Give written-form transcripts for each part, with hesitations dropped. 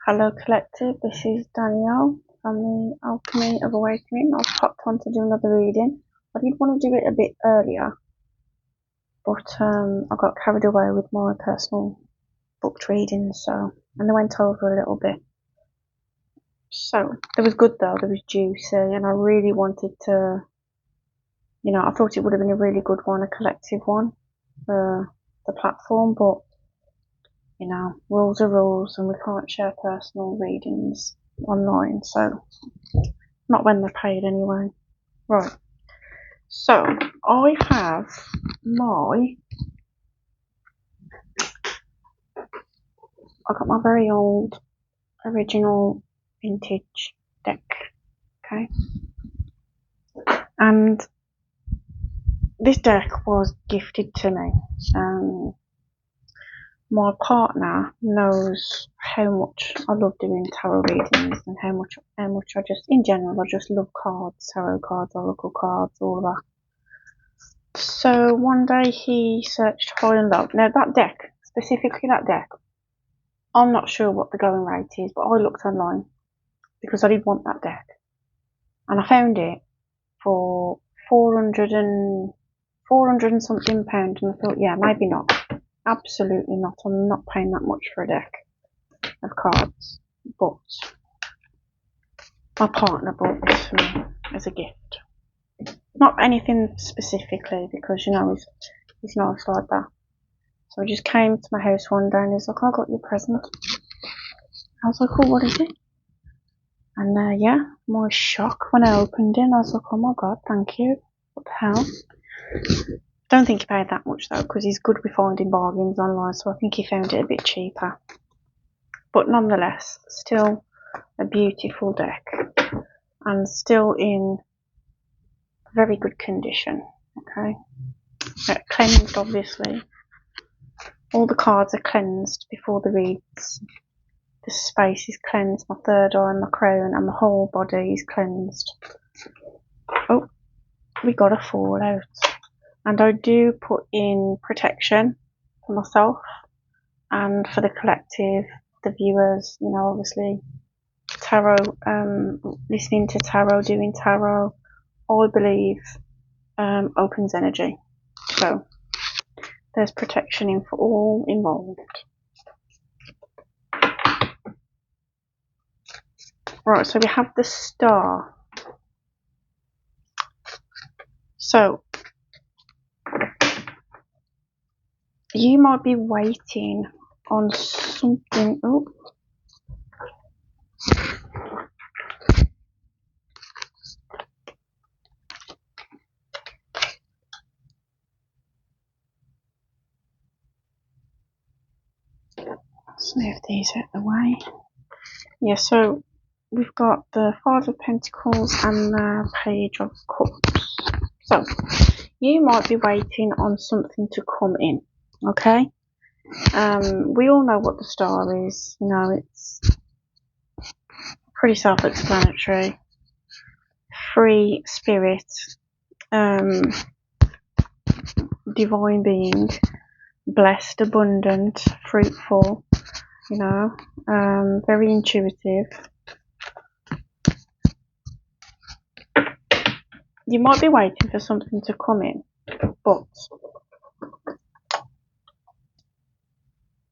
Hello Collective, this is Danielle from the Alchemy of Awakening. I've popped on to do another reading. I did want to do it a bit earlier, but I got carried away with my personal booked readings, and they went over a little bit. So, there was good though, there was juicy, and I really wanted to, I thought it would have been a really good one, a collective one for the platform, but rules are rules and we can't share personal readings online, so not when they're paid anyway. Right, so I have I got my very old original vintage deck, okay, and this deck was gifted to me. My partner knows how much I love doing tarot readings and how much I just, in general, I just love cards, tarot cards, oracle cards, all of that. So one day he searched high and low. Now that deck, specifically that deck, I'm not sure what the going rate is, but I looked online because I did want that deck, and I found it for 400 and something pounds, and I thought, yeah, maybe not. Absolutely not. I'm not paying that much for a deck of cards, but my partner bought this for me as a gift. Not anything specifically, because he's nice like that. So he just came to my house one day and he's like, I got you a present. I was like, oh, what is it? And yeah, my shock when I opened it, I was like, oh my god, thank you. What the hell? Don't think he paid that much though, because he's good with finding bargains online, so I think he found it a bit cheaper. But nonetheless, still a beautiful deck, and still in very good condition. Okay, cleansed obviously. All the cards are cleansed before the reads. The space is cleansed, my third eye and my crown and my whole body is cleansed. Oh, we got a fallout. And I do put in protection for myself and for the collective, the viewers, obviously tarot, listening to tarot, doing tarot, I believe opens energy. So there's protection in for all involved. Right, so we have the star. So you might be waiting on something. Oh, let's move these out of the way. Yeah, so we've got the Five of Pentacles and the Page of Cups. So you might be waiting on something to come in, okay? We all know what the star is. It's pretty self-explanatory. Free spirit, divine being, blessed, abundant, fruitful, very intuitive. You might be waiting for something to come in, but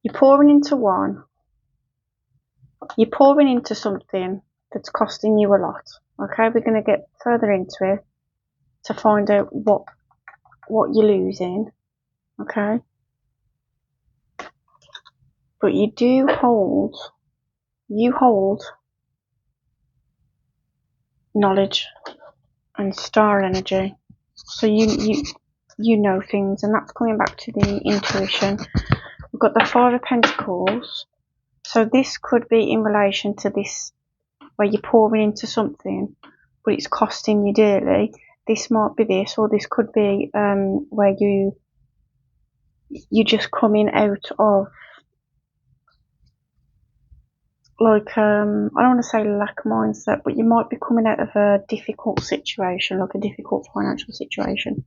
you're pouring into something that's costing you a lot. Okay, we're going to get further into it to find out what you're losing. Okay, but you hold knowledge and star energy, so you know things, and that's coming back to the intuition. We've got the Five of Pentacles, so this could be in relation to this, where you're pouring into something but it's costing you dearly. This might be this, or this could be where you're just coming out of, like, I don't want to say lack mindset, but you might be coming out of a difficult situation, like a difficult financial situation.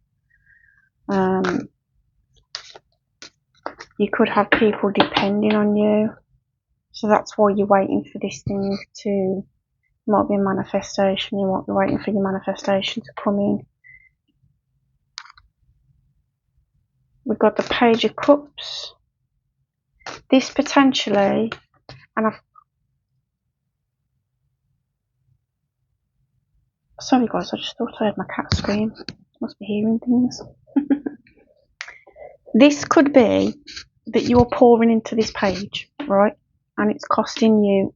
You could have people depending on you. So that's why you're waiting for this thing to, might be a manifestation, you might be waiting for your manifestation to come in. We've got the Page of Cups. This potentially, and sorry guys, I just thought I heard my cat scream. Must be hearing things. This could be that you're pouring into this page, right? And it's costing you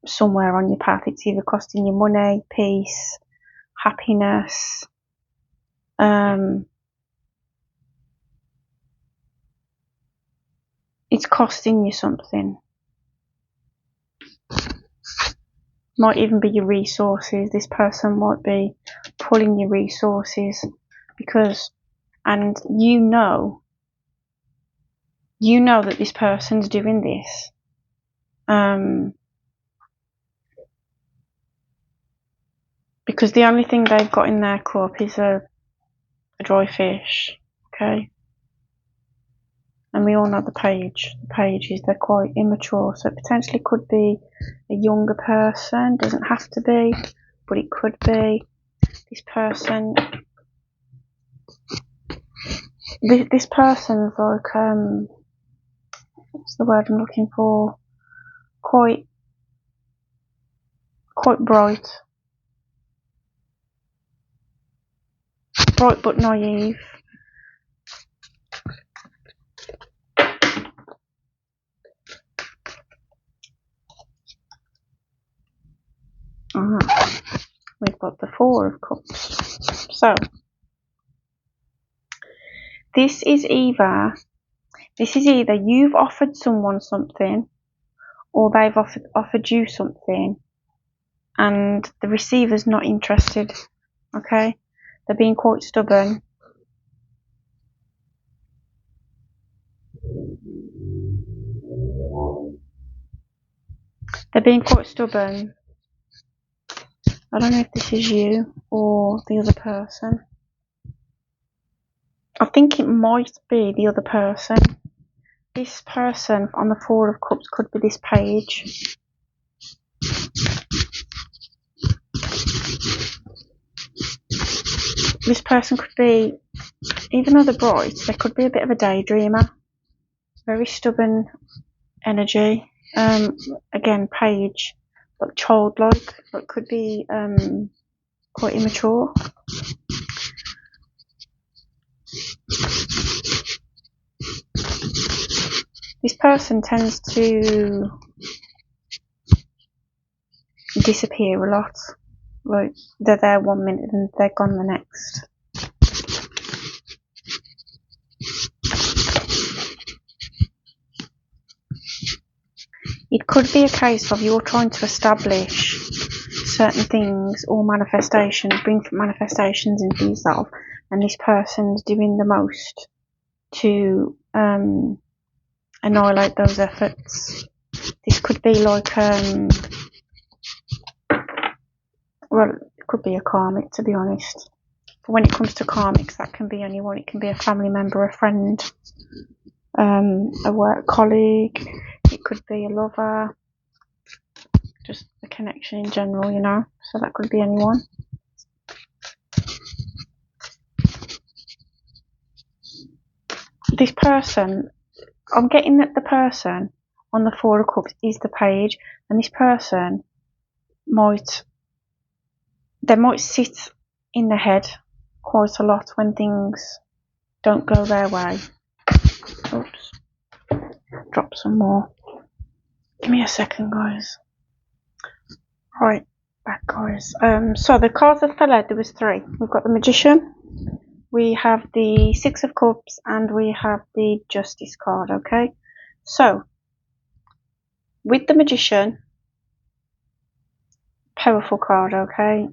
somewhere on your path. It's either costing you money, peace, happiness, it's costing you something. Might even be your resources. This person might be pulling your resources because, and you know that this person's doing this. Because the only thing they've got in their cup is a dry fish, okay? And we all know the pages, they're quite immature, so it potentially could be a younger person, doesn't have to be, but it could be. This person, this person's like, what's the word I'm looking for? Quite bright but naive. We've got the Four of Cups. So this is either you've offered someone something, or they've offered you something, and the receiver's not interested. Okay, they're being quite stubborn. I don't know if this is you or the other person. I think it might be the other person. This person on the Four of Cups could be this page. This person could be, even though they're bright, they could be a bit of a daydreamer. Very stubborn energy. Again, page, but childlike, but could be quite immature. This person tends to disappear a lot. Like, they're there 1 minute and they're gone the next. It could be a case of you're trying to establish certain things or manifestations, bring manifestations into yourself, and this person's doing the most to annihilate those efforts. This could be like, well, it could be a karmic, to be honest. But when it comes to karmics, that can be anyone. It can be a family member, a friend, a work colleague. It could be a lover, just a connection in general, you know. So that could be anyone. This person, I'm getting that the person on the Four of Cups is the page, and this person might sit in their head quite a lot when things don't go their way. Oops, drop some more. Give me a second, guys. Right, back, guys. So the cards that fell out, there was three. We've got the Magician, we have the Six of Cups, and we have the Justice card. Okay, so with the Magician, powerful card. Okay,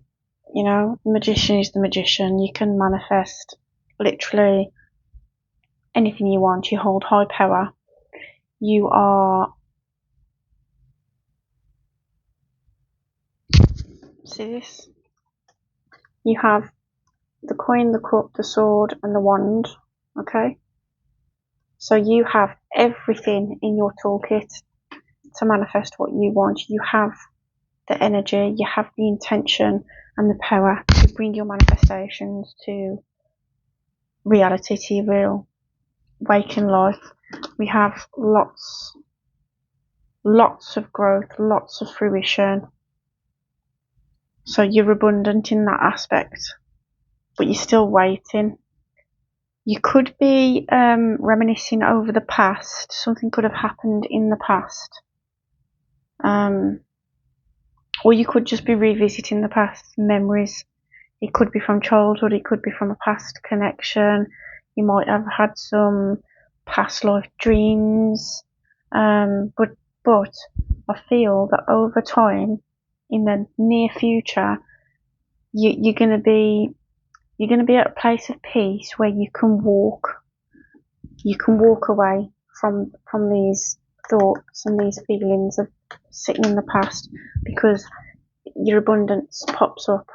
you know, the Magician is the Magician. You can manifest literally anything you want. You hold high power. You are, see this? You have the Queen, the Cup, the Sword, and the Wand. Okay, so you have everything in your toolkit to manifest what you want. You have the energy, you have the intention and the power to bring your manifestations to reality, to your real waking life. We have lots of growth, lots of fruition. So you're abundant in that aspect, but you're still waiting. You could be reminiscing over the past. Something could have happened in the past. Or you could just be revisiting the past memories. It could be from childhood, it could be from a past connection. You might have had some past life dreams. But I feel that over time, in the near future, you're gonna be at a place of peace where you can walk away from these thoughts and these feelings of sitting in the past, because your abundance pops up.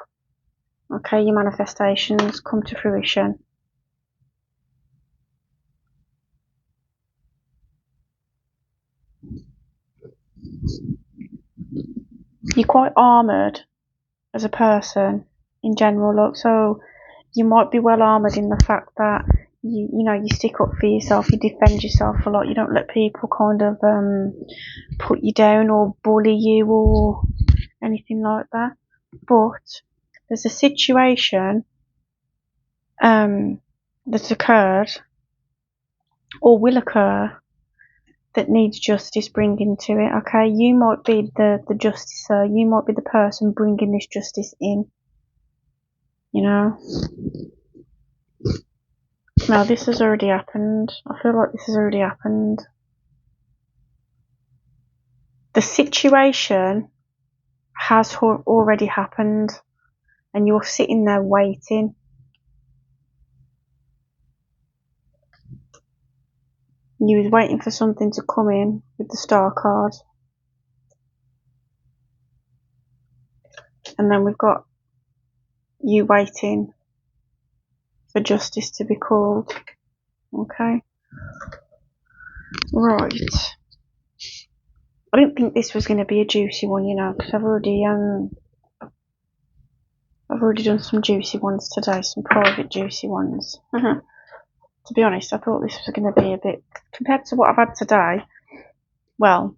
Okay, your manifestations come to fruition. You're quite armoured as a person in general, look, so you might be well armoured in the fact that you stick up for yourself, you defend yourself a lot, you don't let people kind of put you down or bully you or anything like that. But there's a situation that's occurred or will occur that needs justice bringing to it. Okay, you might be the justicer, you might be the person bringing this justice in. Now this has already happened. I feel like this has already happened. The situation has already happened, and you're sitting there waiting. You was waiting for something to come in with the star card. And then we've got you waiting for justice to be called. Okay. Right. I didn't think this was going to be a juicy one, because I've already done some juicy ones today, some private juicy ones. To be honest, I thought this was going to be a bit, compared to what I've had today, well,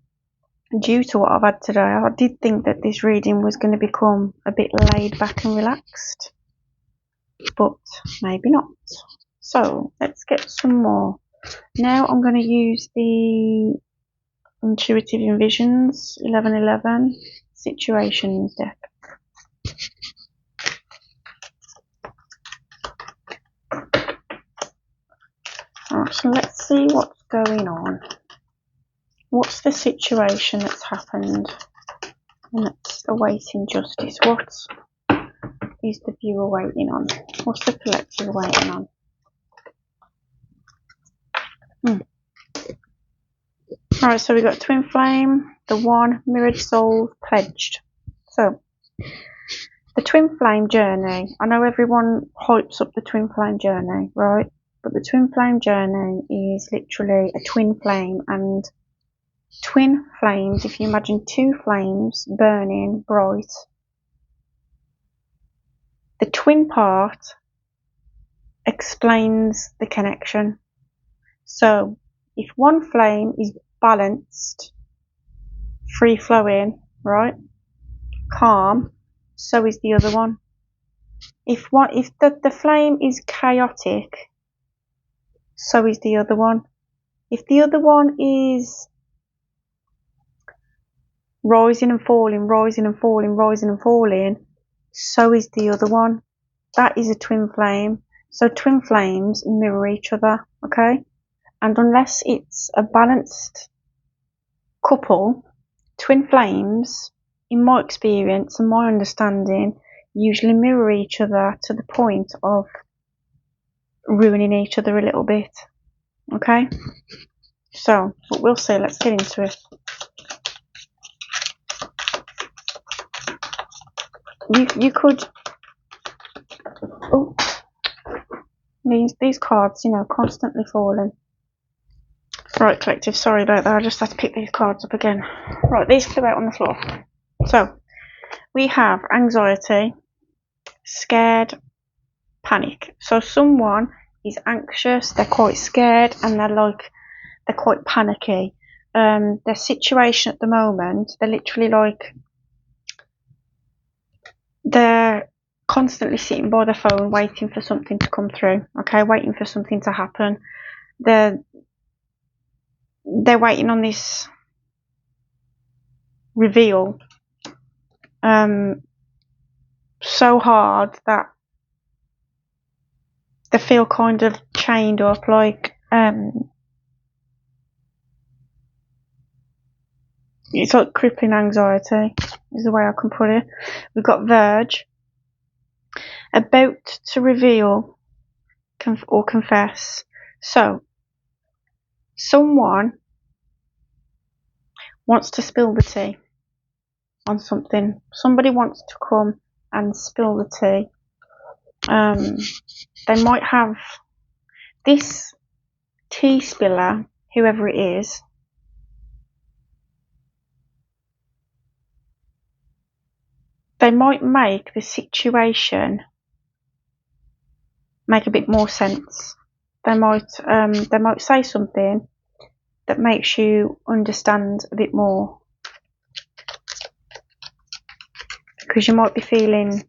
due to what I've had today, I did think that this reading was going to become a bit laid back and relaxed, but maybe not. So let's get some more. Now I'm going to use the Intuitive Envisions 1111 Situations deck. Alright, so let's see what's going on. What's the situation that's happened and that's awaiting justice? What is the viewer waiting on? What's the collective waiting on? Alright, so we've got Twin Flame, the One, Mirrored Soul, Pledged. So, the Twin Flame journey. I know everyone hypes up the Twin Flame journey, right? But the Twin Flame journey is literally a twin flame, and twin flames, if you imagine two flames burning bright, the twin part explains the connection. So if one flame is balanced, free flowing, right, calm, so is the other one. If the flame is chaotic, so is the other one. If the other one is rising and falling, rising and falling, rising and falling, so is the other one. That is a twin flame. So twin flames mirror each other, okay? And unless it's a balanced couple, twin flames, in my experience and my understanding, usually mirror each other to the point of ruining each other a little bit, okay? So, but we'll see. Let's get into it. You could, these cards, constantly falling. Right, collective, sorry about that. I just had to pick these cards up again. Right, these flew out on the floor. So, we have anxiety, scared, panic. So someone is anxious, they're quite scared, and they're quite panicky. Their situation at the moment, they're literally they're constantly sitting by the phone waiting for something to come through, okay, waiting for something to happen. They're waiting on this reveal so hard that they feel kind of chained up, it's like crippling anxiety is the way I can put it. We've got verge, about to reveal or confess. So someone wants to spill the tea on something. Somebody wants to come and spill the tea. They might have this tea spiller, whoever it is, they might make the situation make a bit more sense. They might say something that makes you understand a bit more, because you might be feeling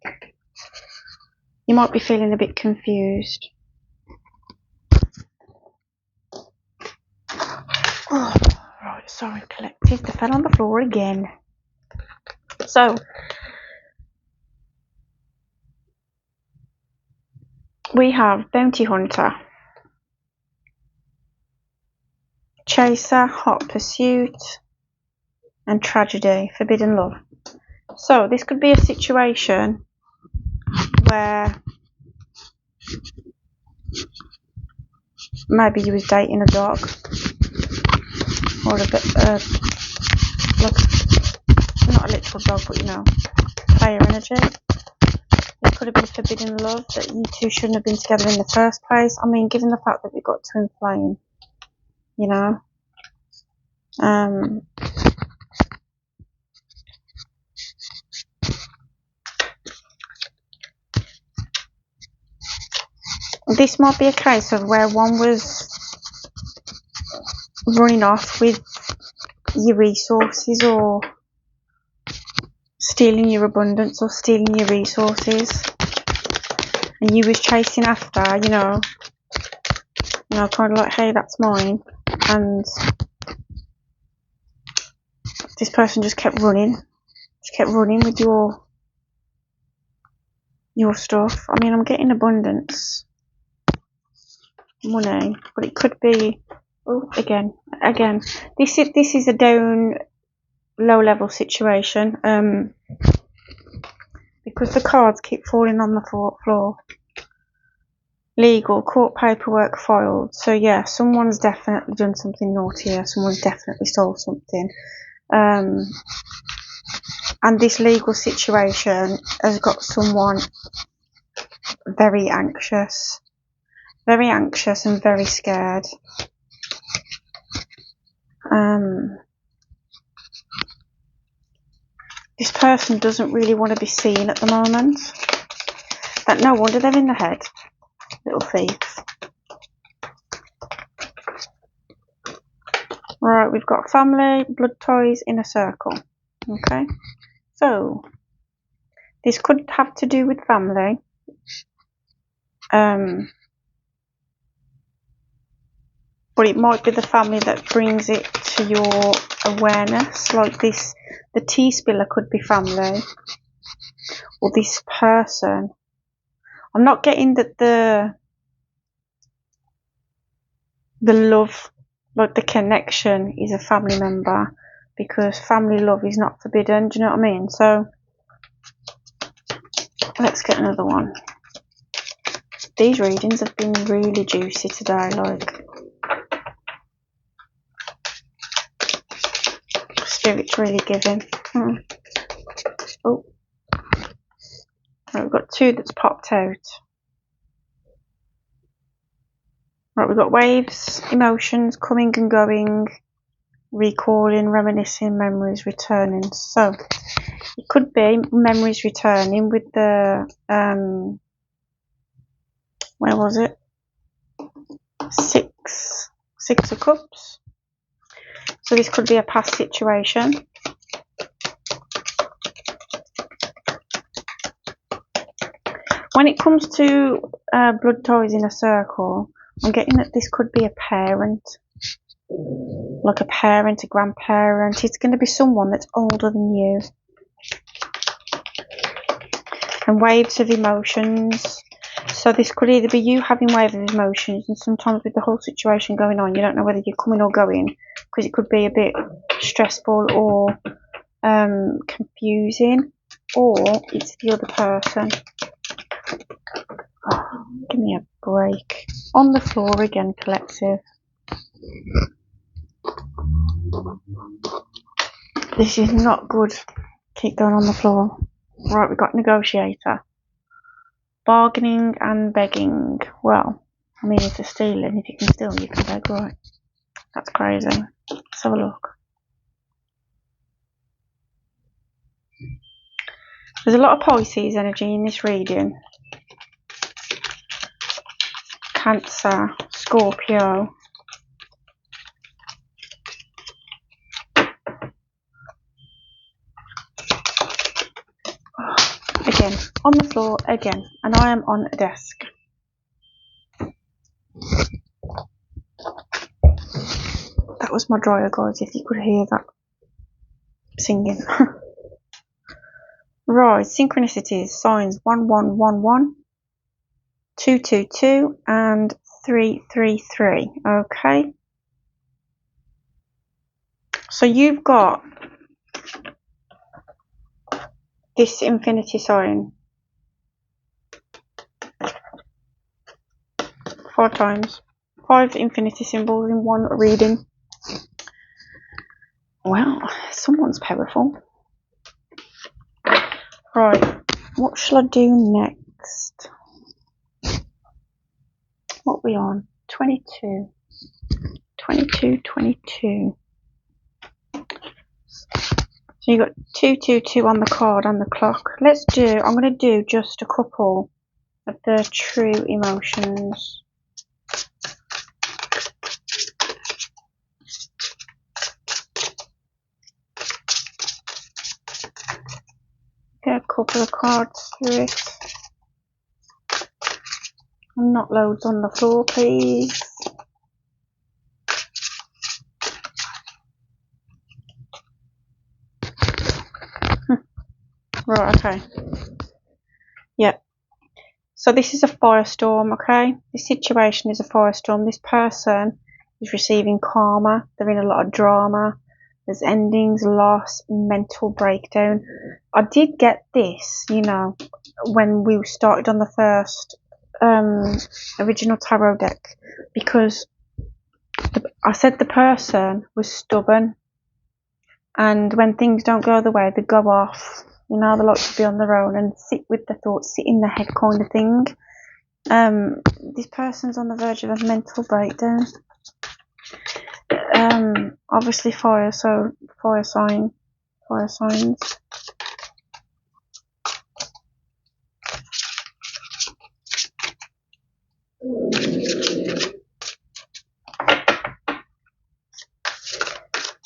a bit confused. Oh, right, sorry, collective, they fell on the floor again. So we have bounty hunter, chaser, hot pursuit, and tragedy, forbidden love. So this could be a situation where maybe you was dating a dog, or a bit like, not a literal dog, but you know, player energy. It could have been forbidden love, that you two shouldn't have been together in the first place. I mean, given the fact that we got twin flame, you know. This might be a case of where one was running off with your resources, or stealing your abundance, or stealing your resources, and you was chasing after, you know, kind of like, hey, that's mine, and this person just kept running with your stuff. I mean, I'm getting abundance, money, but it could be, oh, again, this is a low level situation, because the cards keep falling on the floor. Legal, court paperwork filed. So yeah, someone's definitely done something naughty here. Someone's definitely stole something. And this legal situation has got someone very anxious and very scared. This person doesn't really want to be seen at the moment. No wonder they're in the head. Little thieves. Right, we've got family, blood ties, inner circle. Okay, so this could have to do with family. But it might be the family that brings it to your awareness. Like this, the tea spiller could be family, or this person. I'm not getting that the love, like the connection, is a family member, because family love is not forbidden. Do you know what I mean? So let's get another one. These readings have been really juicy today, like Spirit's really giving. Oh, right, we've got two that's popped out. Right, we've got waves, emotions coming and going, recalling, reminiscing, memories returning. So it could be memories returning with the where was it? Six of Cups. So this could be a past situation. When it comes to blood ties in a circle, I'm getting that this could be a parent, like a parent, a grandparent. It's going to be someone that's older than you. And waves of emotions. So this could either be you having waves of emotions, and sometimes with the whole situation going on, you don't know whether you're coming or going, because it could be a bit stressful or confusing, or it's the other person. Oh, give me a break. On the floor again, collective. This is not good. Keep going on the floor. Right, we've got negotiator. Bargaining and begging. Well, I mean, if they're stealing, if you can steal, you can beg, right? That's crazy. Let's have a look. There's a lot of Pisces energy in this reading. Cancer, Scorpio. Again, on the floor again, and I am on a desk. That was my dryer, guys, if you could hear that singing. Right, synchronicities, signs 1111, 222, and 333. Okay. So you've got this infinity sign 4 times. 5 infinity symbols in one reading. Well, someone's powerful. Right, what shall I do next? What are we on? 22. 22. So you got 222 on the card and the clock. I'm going to do just a couple of the true emotions. Get a couple of cards through it. And not loads on the floor, please. Right, okay. Yep. So this is a firestorm, okay? This situation is a firestorm. This person is receiving karma. They're in a lot of drama. There's endings, loss, mental breakdown. I did get this, when we started on the first original tarot deck, because I said the person was stubborn, and when things don't go the way, they go off. They like to be on their own and sit with the thoughts, sit in the head kind of thing. This person's on the verge of a mental breakdown. Obviously fire, so fire signs.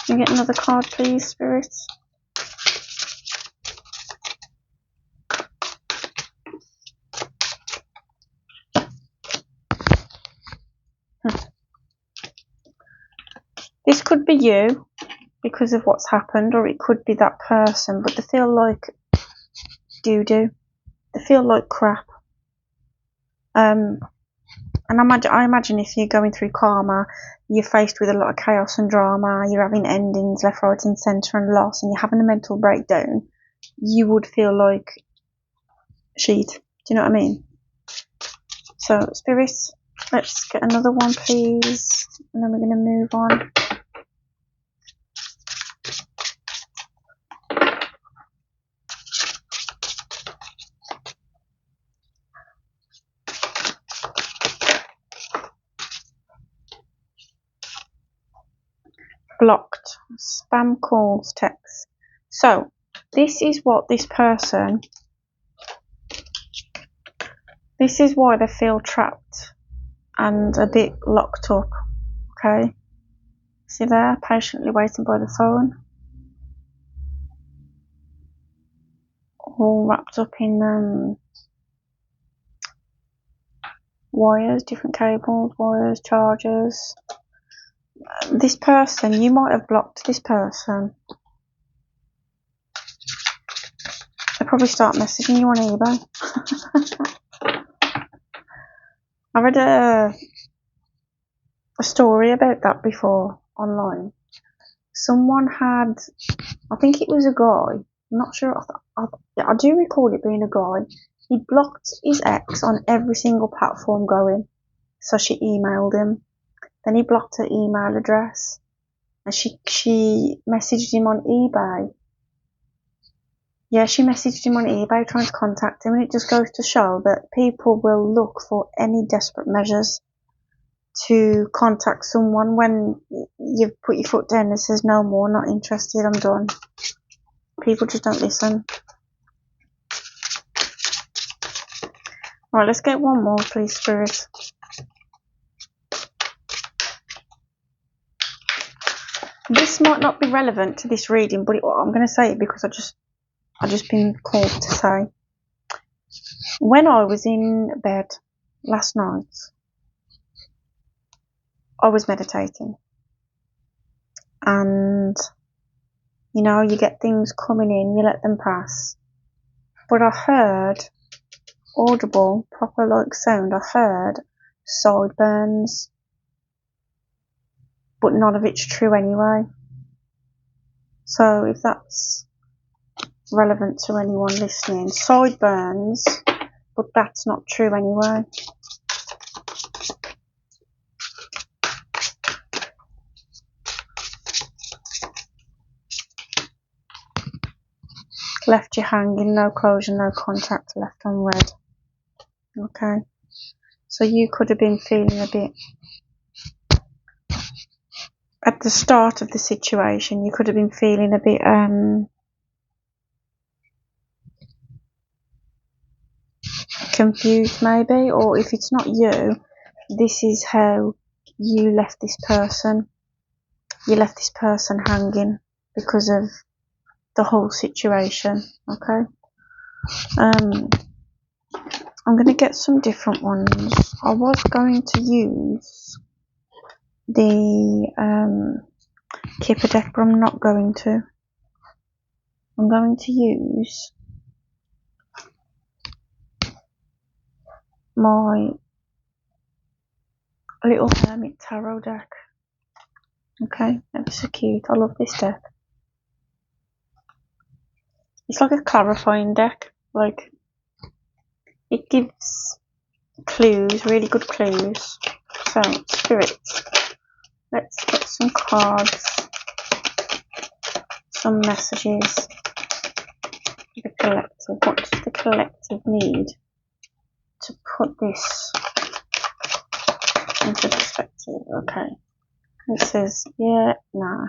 Can you get another card, please, Spirit? This could be you because of what's happened, or it could be that person, but they feel like doo-doo. They feel like crap. And I imagine if you're going through karma, you're faced with a lot of chaos and drama, you're having endings left, right and centre and loss, and you're having a mental breakdown, you would feel like shit. Do you know what I mean? So, spirits, let's get another one, please, and then we're going to move on. blocked. Spam calls, texts. So this is what this person, this is why they feel trapped and a bit locked up. Okay, see there, patiently waiting by the phone, all wrapped up in wires, different cables, wires, chargers. This person, you might have blocked this person. They'll probably start messaging you on eBay. I read a story about that before online. Someone had, I think it was a guy, I'm not sure, I do recall it being a guy. He blocked his ex on every single platform going, so she emailed him. Then he blocked her email address, and she messaged him on eBay. Yeah, she messaged him on eBay trying to contact him, and it just goes to show that people will look for any desperate measures to contact someone when you've put your foot down and says no more, not interested, I'm done. People just don't listen. Right, let's get one more, please, Spirit. This might not be relevant to this reading, but I'm going to say it because I just been called to say. When I was in bed last night, I was meditating, and you know, you get things coming in, you let them pass. But I heard audible, proper like sound. I heard sideburns, but none of it's true anyway. So if that's relevant to anyone listening, sideburns, but that's not true anyway. Left you hanging, no closure, no contact, left unread. Okay, so you could have been feeling a bit, at the start of the situation, you could have been feeling a bit confused maybe, or if it's not you, this is how you left this person. You left this person hanging because of the whole situation. Okay, I'm going to get some different ones. I was going to use the Kipper deck, but I'm not going to. I'm going to use my Little Hermit tarot deck. Okay, that's so cute. I love this deck. It's like a clarifying deck. Like, it gives clues, really good clues. So, spirits, let's get some cards, some messages. The collective. What does the collective need to put this into perspective? Okay. It says, yeah, nah.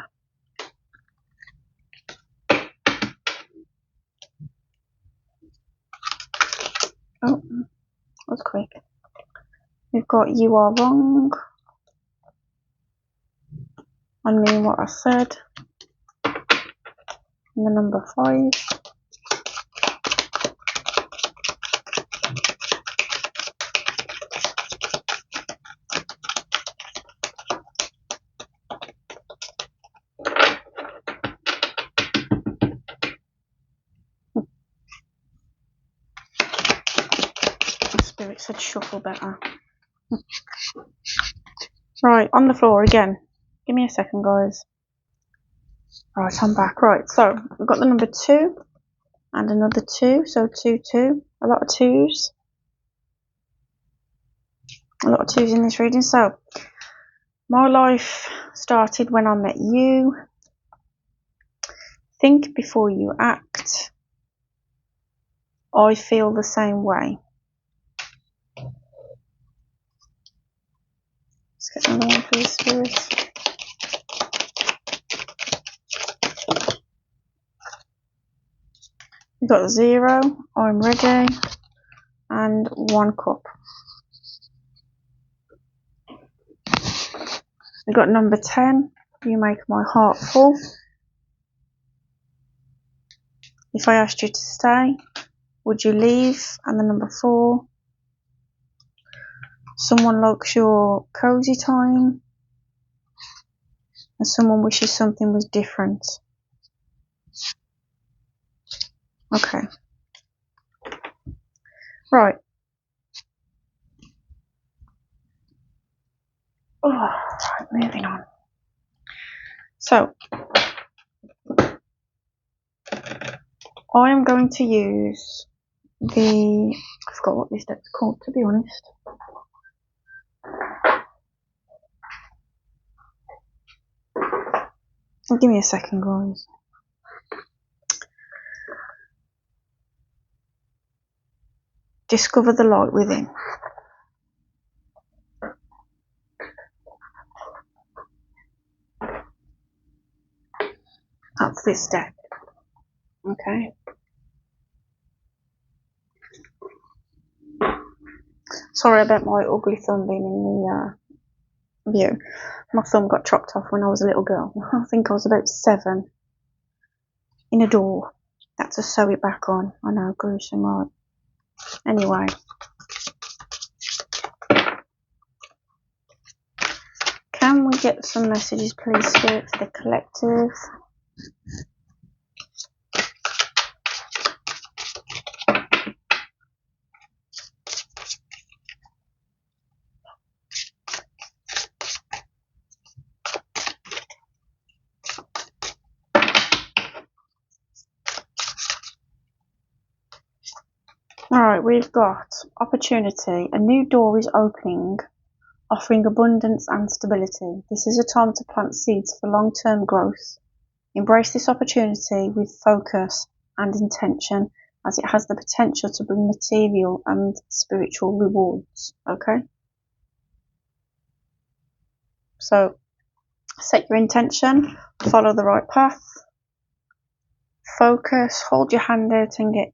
Oh, that was quick. We've got you are wrong. I mean what I said. And the number 5. Spirit said shuffle better. Right, on the floor again. Give me a second, guys. Right, I'm back. Right, so we've got the number 2 and another 2, so 2, 2. A lot of 2s. A lot of 2s in this reading. So, my life started when I met you. Think before you act. I feel the same way. Let's get another one, please, Spirit. We've got 0, I'm ready, and 1 cup. We've got number 10, you make my heart full. If I asked you to stay, would you leave? And the number 4, someone likes your cozy time, and someone wishes something was different. Okay. Right. Oh, right, moving on. So, I am going to use I forgot what this deck's called, to be honest. Give me a second, guys. Discover the light within. That's this deck. Okay. Sorry about my ugly thumb being in the view. My thumb got chopped off when I was a little girl. I think I was about 7. In a door. Had to sew it back on. I know, gruesome, right? Anyway. Can we get some messages, please, Spirit, for the collective? Alright, we've got opportunity. A new door is opening, offering abundance and stability. This is a time to plant seeds for long-term growth. Embrace this opportunity with focus and intention, as it has the potential to bring material and spiritual rewards. Okay? So, set your intention, follow the right path, focus, hold your hand out and get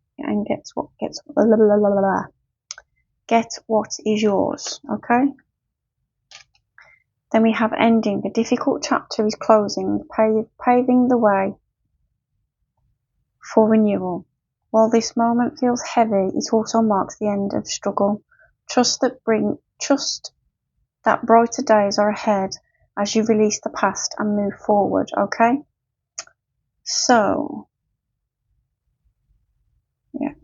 what is yours. Okay? Then we have ending. The difficult chapter is closing, paving the way for renewal. While this moment feels heavy, it also marks the end of struggle. Trust that brighter days are ahead as you release the past and move forward. Okay? So, yeah,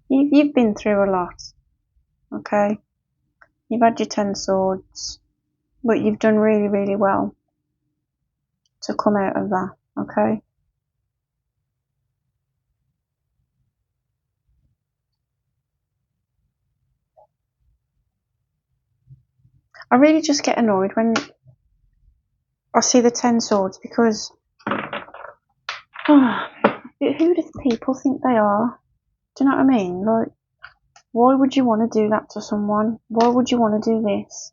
you've been through a lot. Okay? You've had your 10 swords, but you've done really, really well to come out of that. Okay? I really just get annoyed when I see the 10 swords because who do people think they are? Do you know what I mean? Like, why would you want to do that to someone? Why would you want to do this?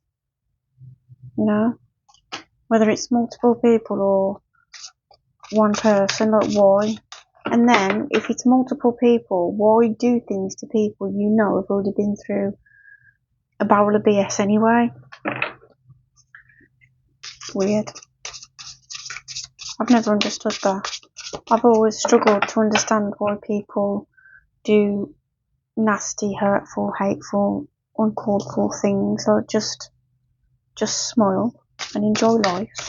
You know? Whether it's multiple people or one person, like why? And then, if it's multiple people, why do things to people you know have already been through a barrel of BS anyway? Weird. I've never understood that. I've always struggled to understand why people do nasty, hurtful, hateful, uncalled for things. Like, just smile and enjoy life.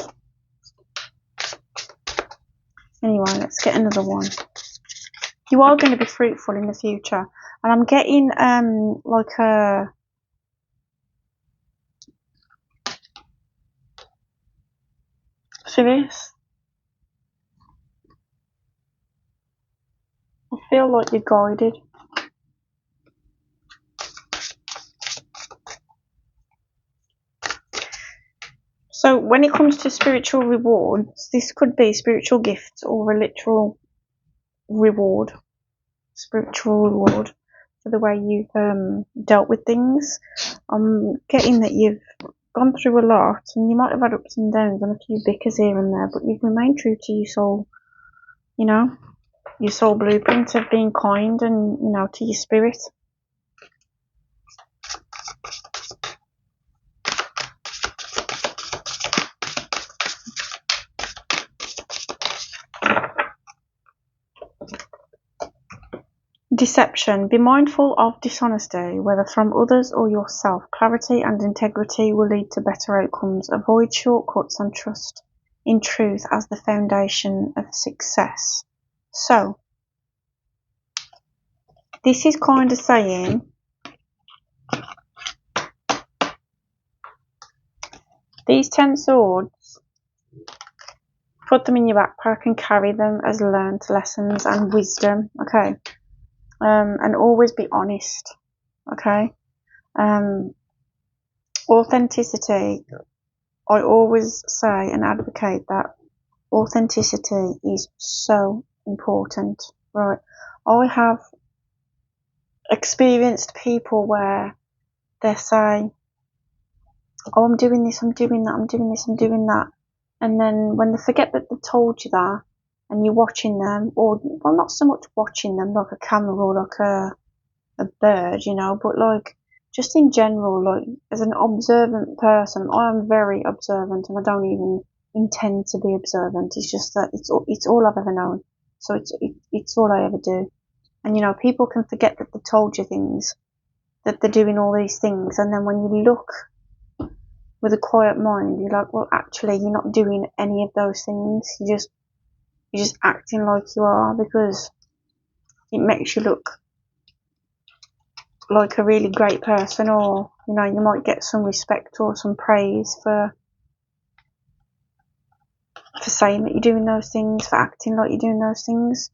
Anyway, let's get another one. You are going to be fruitful in the future, and I'm getting like a see this. I feel like you're guided. So when it comes to spiritual rewards, this could be spiritual gifts or a literal reward, spiritual reward for the way you've dealt with things. I'm getting that you've gone through a lot, and you might have had ups and downs and a few bickers here and there, but you've remained true to your soul, you know? your soul blueprint of being kind and, you know, to your spirit. Deception. Be mindful of dishonesty, whether from others or yourself. Clarity and integrity will lead to better outcomes. Avoid shortcuts and trust in truth as the foundation of success. So, this is kind of saying these 10 swords, put them in your backpack and carry them as learned lessons and wisdom, okay? And always be honest, okay? Authenticity. I always say and advocate that authenticity is so important, right? I have experienced people where they say, oh, I'm doing this, I'm doing that, I'm doing this, I'm doing that. And then when they forget that they told you that, and you're watching them, or, well, not so much watching them like a camera or like a bird, you know, but like, just in general, like, as an observant person, I am very observant, and I don't even intend to be observant. It's just that it's all I've ever known. So it's all I ever do. And, you know, people can forget that they told you things, that they're doing all these things, and then when you look with a quiet mind, you're like, well, actually, you're not doing any of those things. You're just acting like you are, because it makes you look like a really great person, or, you know, you might get some respect or some praise for saying that you're doing those things, for acting like you're doing those things.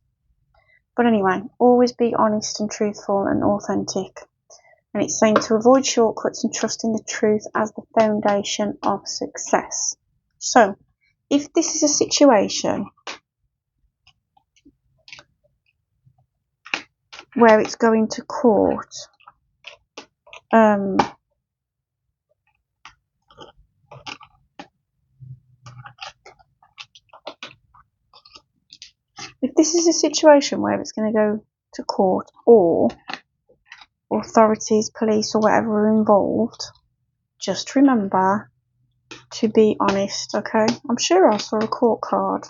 But anyway, always be honest and truthful and authentic. And it's saying to avoid shortcuts and trust in the truth as the foundation of success. So, if this is a situation where it's going to court, if this is a situation where it's going to go to court, or authorities, police, or whatever are involved, just remember to be honest, okay? I'm sure I saw a court card.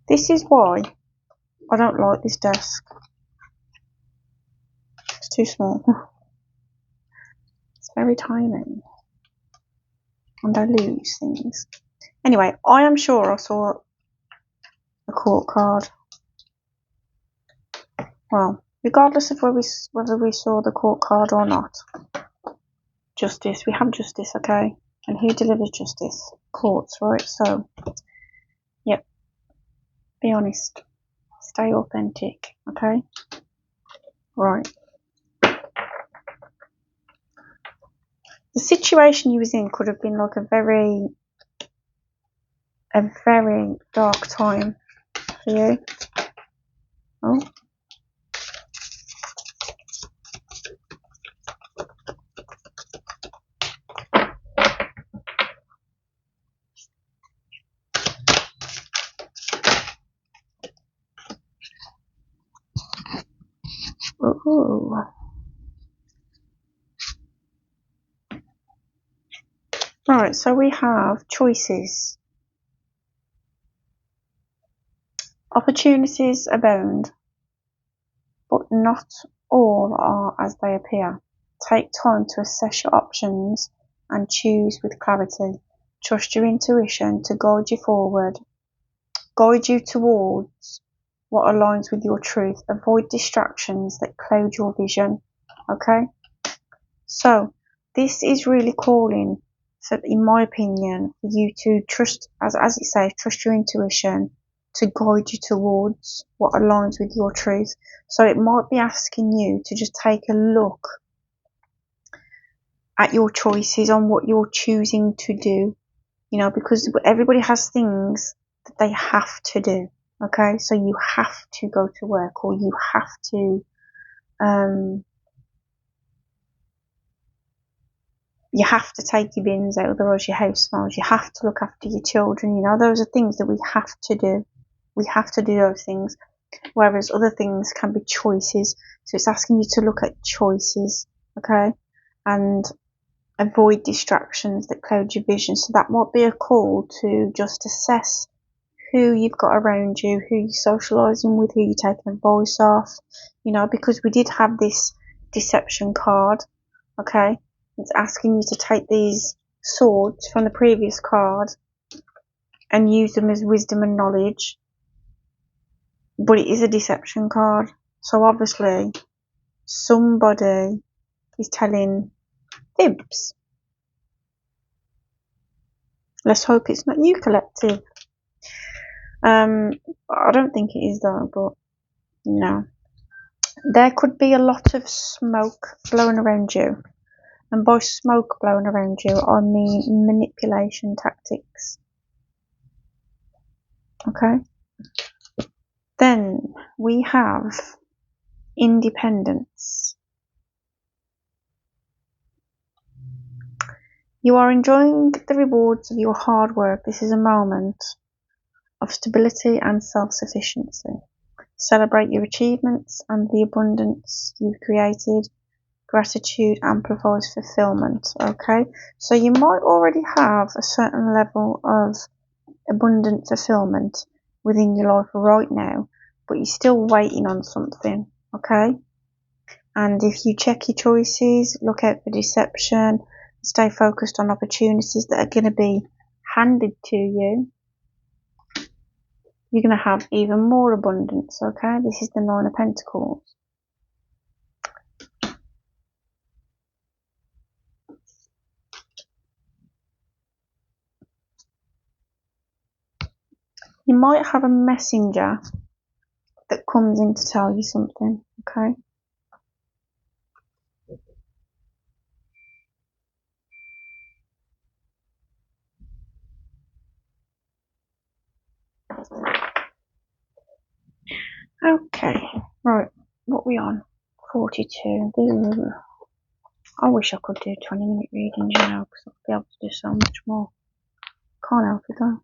This is why I don't like this desk. It's too small. It's very tiny. And I lose things. Anyway, I am sure I saw a court card. Well, regardless of whether we saw the court card or not, justice, we have justice, okay? And who delivers justice? Courts, right? So, yep, be honest, stay authentic, okay? Right. The situation you was in could have been like a very dark time for you. Oh. Ooh. Right, so we have choices. Opportunities abound, but not all are as they appear. Take time to assess your options and choose with clarity. Trust your intuition to guide you forward, guide you towards what aligns with your truth. Avoid distractions that cloud your vision. Okay? So, this is really calling, so in my opinion, for you to trust, as it says, trust your intuition to guide you towards what aligns with your truth. So it might be asking you to just take a look at your choices on what you're choosing to do, you know, because everybody has things that they have to do. Okay, so you have to go to work, or you have to You have to take your bins out, otherwise your house smells. You have to look after your children. You know, those are things that we have to do. We have to do those things. Whereas other things can be choices. So it's asking you to look at choices, okay? And avoid distractions that cloud your vision. So that might be a call to just assess who you've got around you, who you're socialising with, who you're taking advice off, you know, because we did have this deception card, okay? It's asking you to take these swords from the previous card and use them as wisdom and knowledge, but it is a deception card. So obviously somebody is telling fibs. Let's hope it's not you, collective. I don't think it is though, but no. There could be a lot of smoke blowing around you. And by smoke blowing around you, I mean manipulation tactics. Okay? Then we have independence. You are enjoying the rewards of your hard work. This is a moment of stability and self-sufficiency. Celebrate your achievements and the abundance you've created. Gratitude amplifies fulfillment. Okay, so you might already have a certain level of abundant fulfillment within your life right now, but you're still waiting on something. Okay, and if you check your choices, look out for deception, stay focused on opportunities that are going to be handed to you, you're going to have even more abundance. Okay, this is the Nine of Pentacles. You might have a messenger that comes in to tell you something. Okay, okay, right, what we on? 42. I wish I could do 20-minute readings, you know, because I'd be able to do so much more. Can't help it though.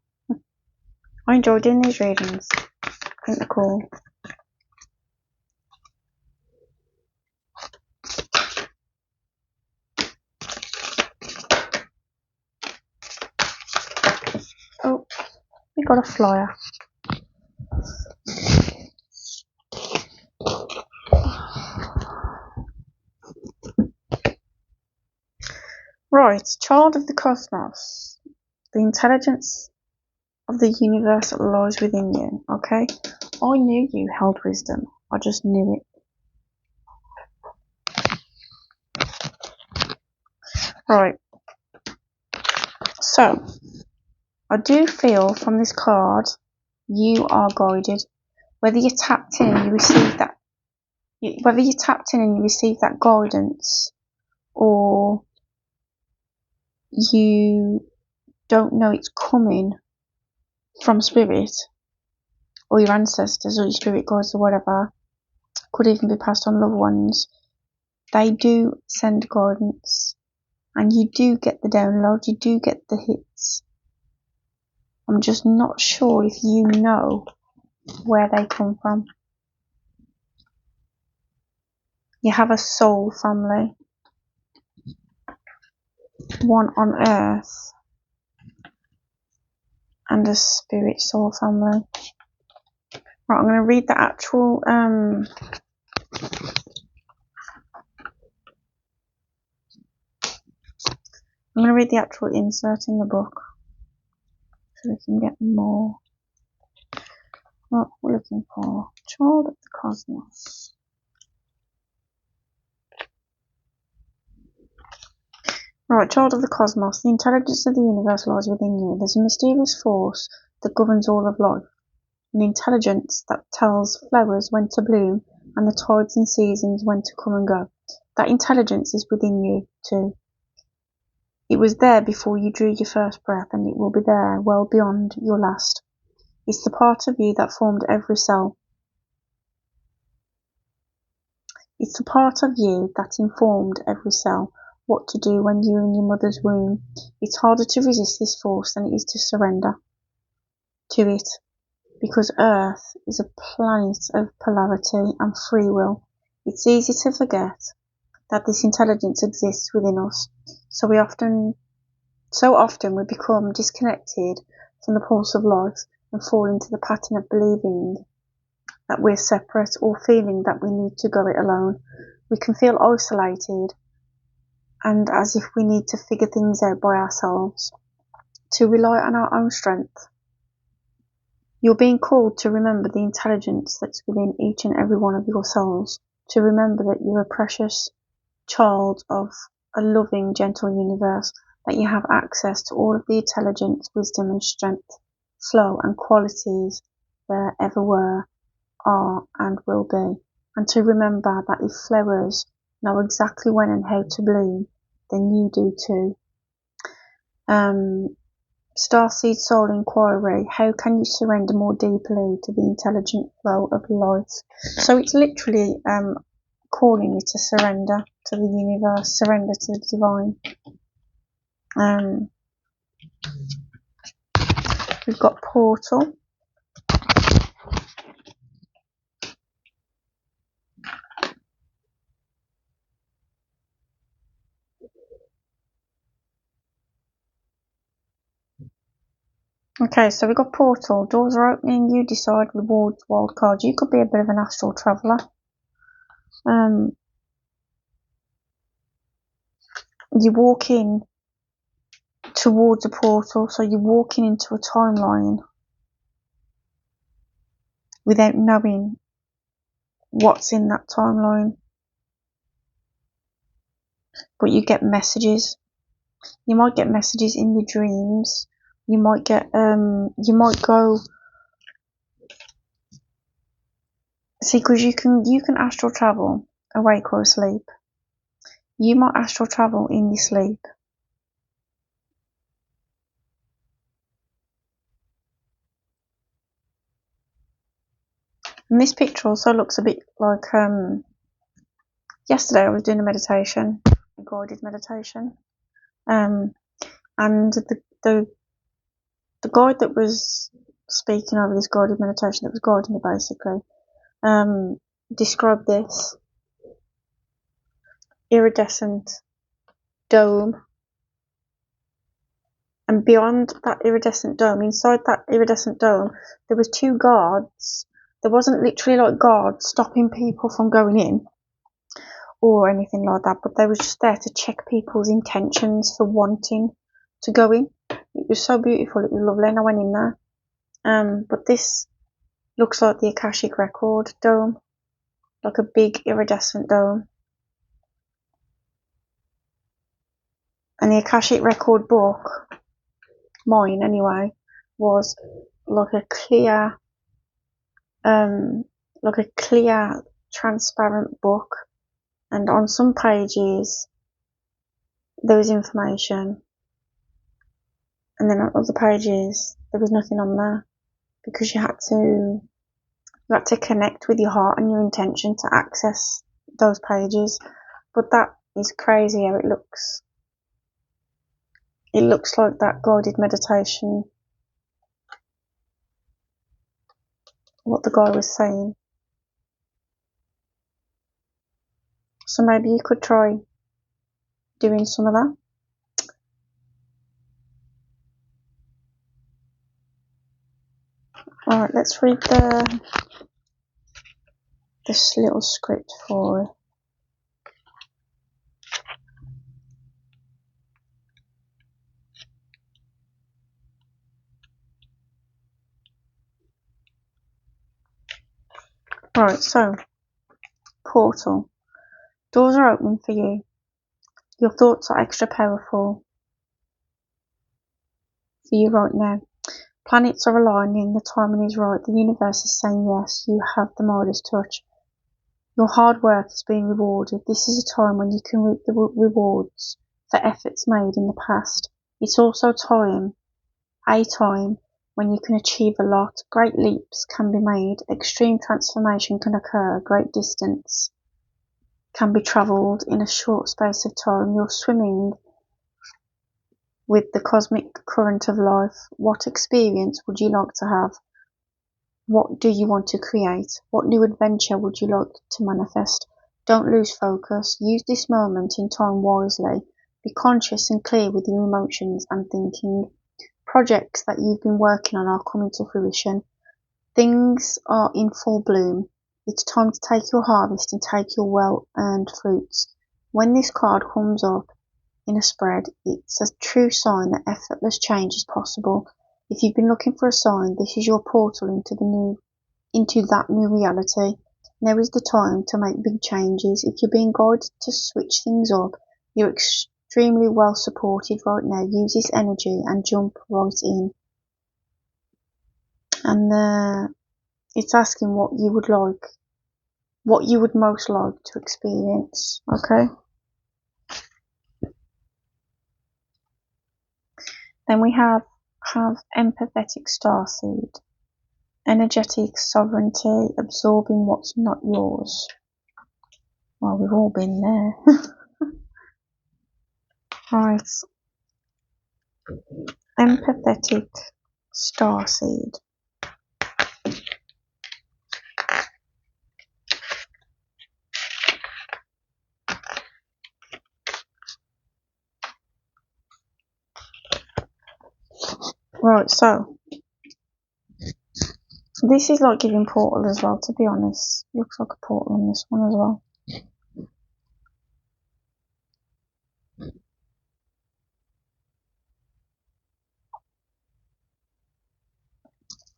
I enjoy doing these readings. I think they're cool. Oh, we got a flyer. Right, child of the cosmos. The intelligence of the universe lies within you, okay? I knew you held wisdom. I just knew it. Right. So, I do feel from this card, you are guided. Whether you tapped in and you received that, whether you tapped in and you received that guidance, or you don't know it's coming from spirit, or your ancestors, or your spirit guides, or whatever, could even be passed on loved ones, they do send guidance, and you do get the download, you do get the hits. I'm just not sure if you know where they come from. You have a soul family, one on earth, and a spirit soul family. Right, I'm going to read the actual I'm going to read the actual insert in the book so we can get more. What we're looking for. Child of the cosmos. Right, child of the cosmos. The intelligence of the universe lies within you. There's a mysterious force that governs all of life. An intelligence that tells flowers when to bloom and the tides and seasons when to come and go. That intelligence is within you too. It was there before you drew your first breath, and it will be there well beyond your last. It's the part of you that formed every cell. It's the part of you that informed every cell. what to do when you're in your mother's womb. It's harder to resist this force than it is to surrender to it, because Earth is a planet of polarity and free will. It's easy to forget that this intelligence exists within us, so often we become disconnected from the pulse of life and fall into the pattern of believing that we're separate or feeling that we need to go it alone. We can feel isolated and as if we need to figure things out by ourselves, to rely on our own strength. You're being called to remember the intelligence that's within each and every one of your souls, to remember that you're a precious child of a loving, gentle universe, that you have access to all of the intelligence, wisdom and strength, flow and qualities there ever were, are and will be, and to remember that if flowers know exactly when and how to bloom, then you do too. Starseed Soul Inquiry, how can you surrender more deeply to the intelligent flow of life? So it's literally calling you to surrender to the universe, surrender to the divine. We've got Portal. Okay, so we've got Portal. Doors are opening, you decide, rewards, wild cards. You could be a bit of an astral traveller. You walk in towards a portal, so you're walking into a timeline without knowing what's in that timeline. But you get messages. You might get messages in your dreams. You might get, you might go, see, because you can astral travel awake or asleep. You might astral travel in your sleep. And this picture also looks a bit like, yesterday I was doing a meditation, a guided meditation, and the guide that was speaking over this guided meditation, that was guiding me basically, described this iridescent dome, and beyond that iridescent dome, inside that iridescent dome, there was two guards. There wasn't literally like guards stopping people from going in or anything like that, but they were just there to check people's intentions for wanting to go in. It was so beautiful, it was lovely, and I went in there. But this looks like the Akashic Record dome, like a big iridescent dome. And the Akashic Record book, mine anyway, was like a clear, transparent book. And on some pages there was information, and then on other pages there was nothing on there, because you had to connect with your heart and your intention to access those pages. But that is crazy how it looks. It looks like that guided meditation, what the guy was saying. So maybe you could try doing some of that. Alright, let's read this little script for it. Right, so, Portal. Doors are opening for you. Your thoughts are extra powerful for you right now. Planets are aligning, the timing is right, the universe is saying yes, you have the Midas touch. Your hard work is being rewarded. This is a time when you can reap the rewards for efforts made in the past. It's also a time when you can achieve a lot. Great leaps can be made. Extreme transformation can occur. Great distance can be travelled in a short space of time. You're swimming with the cosmic current of life. What experience would you like to have? What do you want to create? What new adventure would you like to manifest? Don't lose focus. Use this moment in time wisely. Be conscious and clear with your emotions and thinking. Projects that you've been working on are coming to fruition. Things are in full bloom. It's time to take your harvest and take your well-earned fruits. When this card comes up in a spread, it's a true sign that effortless change is possible. If you've been looking for a sign, this is your portal into that new reality. Now is the time to make big changes. If you're being guided to switch things up, you're extremely well supported right now. Use this energy and jump right in. And it's asking what you would most like to experience. Okay. Then we have empathetic starseed. Energetic sovereignty, absorbing what's not yours. Well, we've all been there. Right. Empathic starseed. Right, so this is like giving portal as well, to be honest. Looks like a portal on this one as well.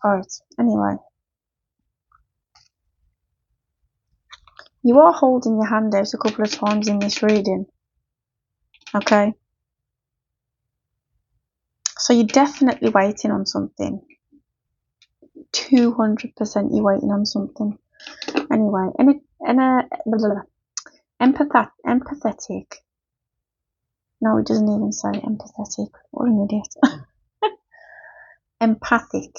Right, anyway. You are holding your hand out a couple of times in this reading. Okay? So you're definitely waiting on something. 200% you're waiting on something. Anyway, empathetic. No, it doesn't even say empathetic. What an idiot. Empathic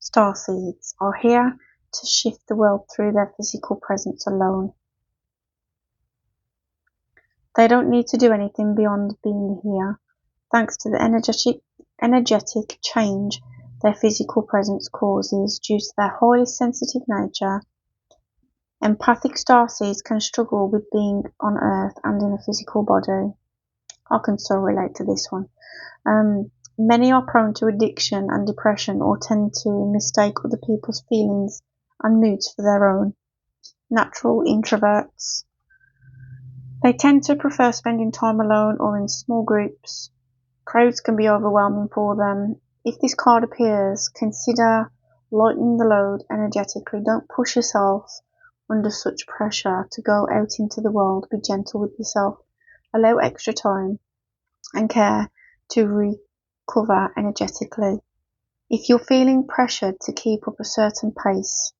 starseeds are here to shift the world through their physical presence alone. They don't need to do anything beyond being here. Thanks to the energetic change their physical presence causes due to their highly sensitive nature, empathic starseeds can struggle with being on Earth and in a physical body. I can so relate to this one. Many are prone to addiction and depression or tend to mistake other people's feelings and moods for their own. Natural introverts. They tend to prefer spending time alone or in small groups. Crowds can be overwhelming for them. If this card appears, consider lightening the load energetically. Don't push yourself under such pressure to go out into the world. Be gentle with yourself. Allow extra time and care to recover energetically. If you're feeling pressured to keep up a certain pace,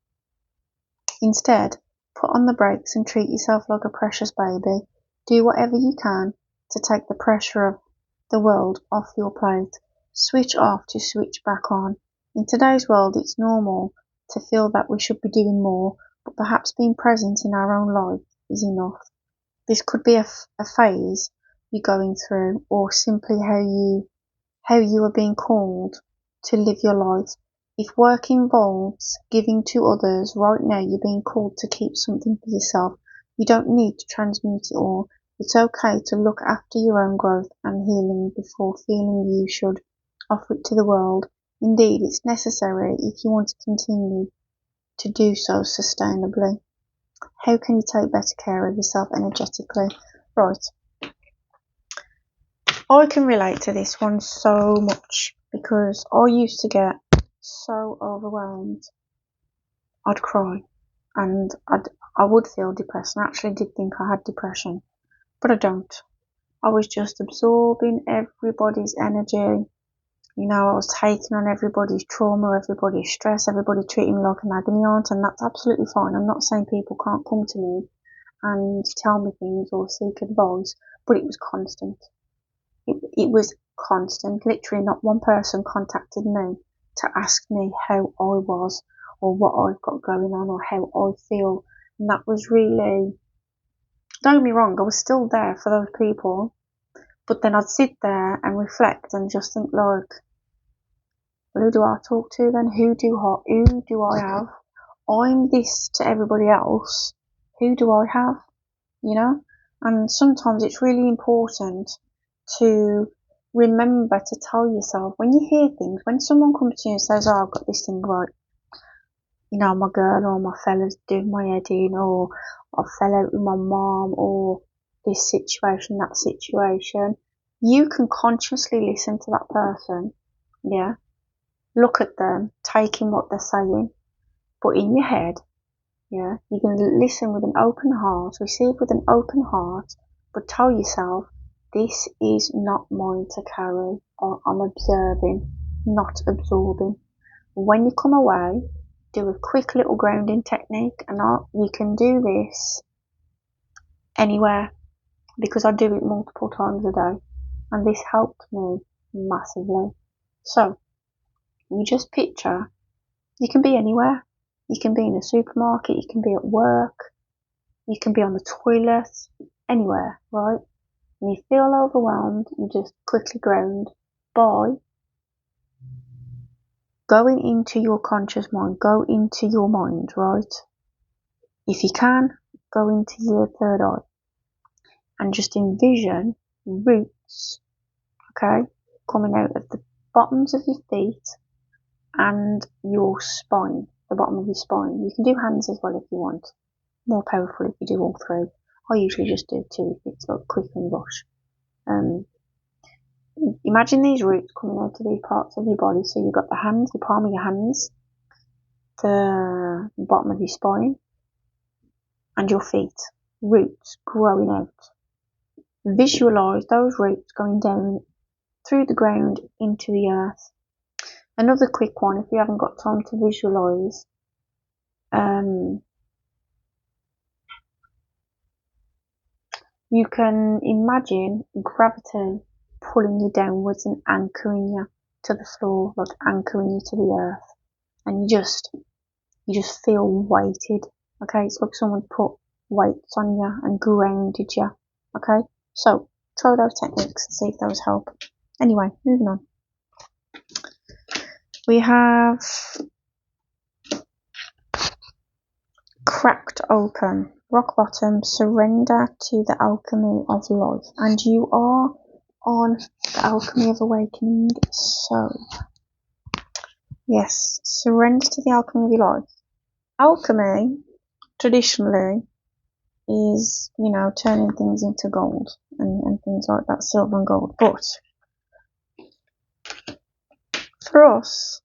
instead, put on the brakes and treat yourself like a precious baby. Do whatever you can to take the pressure of the world off your plate. Switch off to switch back on. In today's world, it's normal to feel that we should be doing more, but perhaps being present in our own life is enough. This could be a phase you're going through, or simply how you are being called to live your life. If work involves giving to others, right now you're being called to keep something for yourself. You don't need to transmute it all. It's okay to look after your own growth and healing before feeling you should offer it to the world. Indeed, it's necessary if you want to continue to do so sustainably. How can you take better care of yourself energetically? Right. I can relate to this one so much because I used to get so overwhelmed. I'd cry and I would feel depressed, and I actually did think I had depression, but I don't. I was just absorbing everybody's energy. You know, I was taking on everybody's trauma, everybody's stress, everybody treating me like an agony aunt, and that's absolutely fine. I'm not saying people can't come to me and tell me things or seek advice, but it was constant. It was constant. Literally not one person contacted me to ask me how I was or what I've got going on or how I feel. And that was really Don't get me wrong, I was still there for those people, but then I'd sit there and reflect and just think, like, who do I talk to then? Who do I have? I'm this to everybody else. Who do I have? You know? And sometimes it's really important to remember to tell yourself when you hear things, when someone comes to you and says, oh, I've got this thing right, you know, my girl or my fella's doing my head in, or I fell out with my mom, or this situation, that situation, you can consciously listen to that person, yeah? Look at them, take in what they're saying, but in your head, yeah, you can listen with an open heart, receive with an open heart, but tell yourself, this is not mine to carry, or I'm observing, not absorbing. When you come away, do a quick little grounding technique, and you can do this anywhere, because I do it multiple times a day, and this helped me massively. So, you just picture, you can be anywhere. You can be in a supermarket, you can be at work, you can be on the toilet, anywhere, right? When you feel overwhelmed, you just quickly ground by going into your conscious mind, go into your mind, right? If you can, go into your third eye and just envision roots, okay, coming out of the bottoms of your feet and your spine, the bottom of your spine. You can do hands as well if you want. More powerful if you do all three. I usually just do two if it's like quick and rush. Imagine these roots coming out of these parts of your body. So you've got the hands, the palm of your hands, the bottom of your spine, and your feet. Roots growing out. Visualize those roots going down through the ground into the earth. Another quick one, if you haven't got time to visualize, you can imagine gravity pulling you downwards and anchoring you to the floor, like anchoring you to the earth, and you just feel weighted. Okay, it's like someone put weights on you and grounded you. Okay, so try those techniques and see if those help. Anyway, moving on. We have cracked open, rock bottom, surrender to the alchemy of life, and you are on the alchemy of awakening. So yes, surrender to the alchemy of your life. Alchemy traditionally is, you know, turning things into gold and things like that, silver and gold. But for us,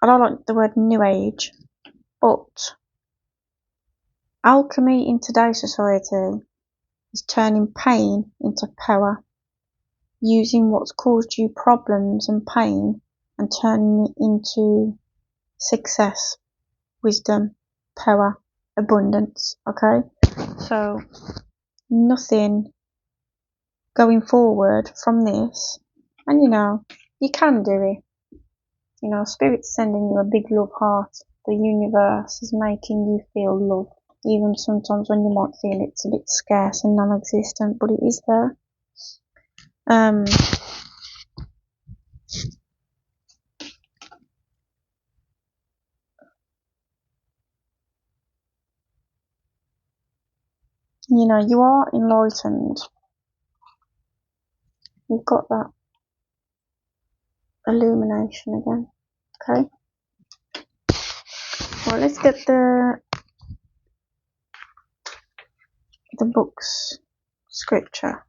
I don't like the word new age, but alchemy in today's society is turning pain into power, using what's caused you problems and pain and turning it into success, wisdom, power, abundance. Okay, so nothing going forward from this, and you know, you can do it. You know, Spirit's sending you a big love heart. The universe is making you feel love, even sometimes when you might feel it's a bit scarce and non-existent, but it is there. You know, you are enlightened. You've got that illumination again. Okay. Well, let's get the book's scripture.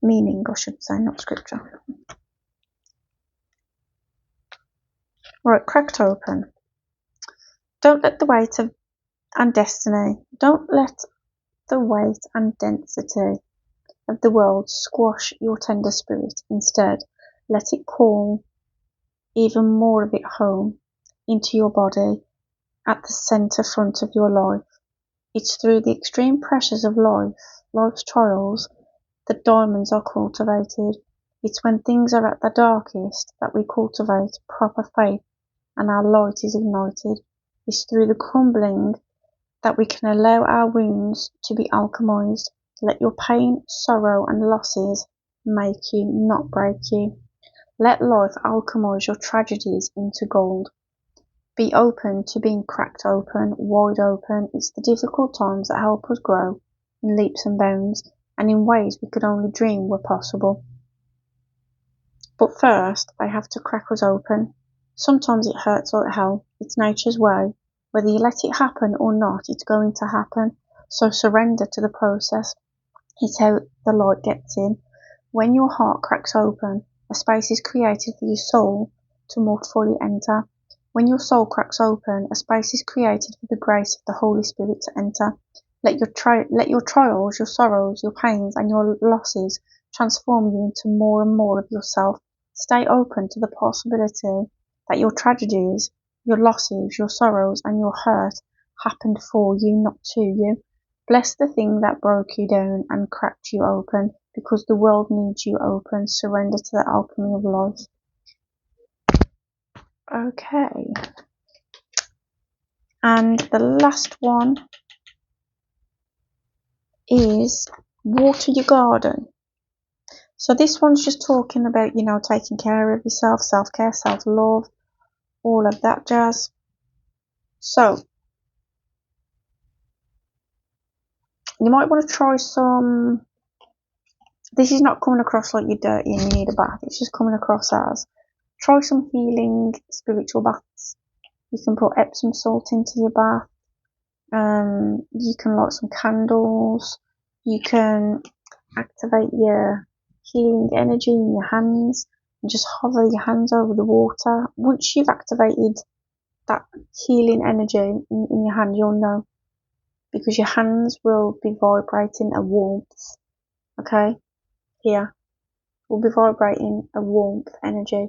Meaning, I should say, not scripture. Right, cracked open. Don't let the weight and destiny, don't let the weight and density of the world squash your tender spirit. Instead, let it call even more of it home into your body at the centre front of your life. It's through the extreme pressures of life's trials, that diamonds are cultivated. It's when things are at their darkest that we cultivate proper faith and our light is ignited. It's through the crumbling that we can allow our wounds to be alchemized. Let your pain, sorrow, and losses make you, not break you. Let life alchemize your tragedies into gold. Be open to being cracked open, wide open. It's the difficult times that help us grow in leaps and bounds, and in ways we could only dream were possible. But first, they have to crack us open. Sometimes it hurts like hell. It's nature's way. Whether you let it happen or not, it's going to happen. So surrender to the process. It's how the light gets in. When your heart cracks open, a space is created for your soul to more fully enter. When your soul cracks open, a space is created for the grace of the Holy Spirit to enter. Let your trials, your sorrows, your pains, and your losses transform you into more and more of yourself. Stay open to the possibility that your tragedies, your losses, your sorrows, and your hurt happened for you, not to you. Bless the thing that broke you down and cracked you open, because the world needs you open. Surrender to the alchemy of life. Okay. And the last one is water your garden. So this one's just talking about, taking care of yourself, self-care, self-love, all of that jazz. So you might want to try some. This is not coming across like you're dirty and you need a bath. It's just coming across as try some healing spiritual baths. You can put Epsom salt into your bath. You can light some candles. You can activate your healing energy in your hands and just hover your hands over the water. Once you've activated that healing energy in your hand, you'll know, because your hands will be vibrating a warmth. Okay, here will be vibrating a warmth energy,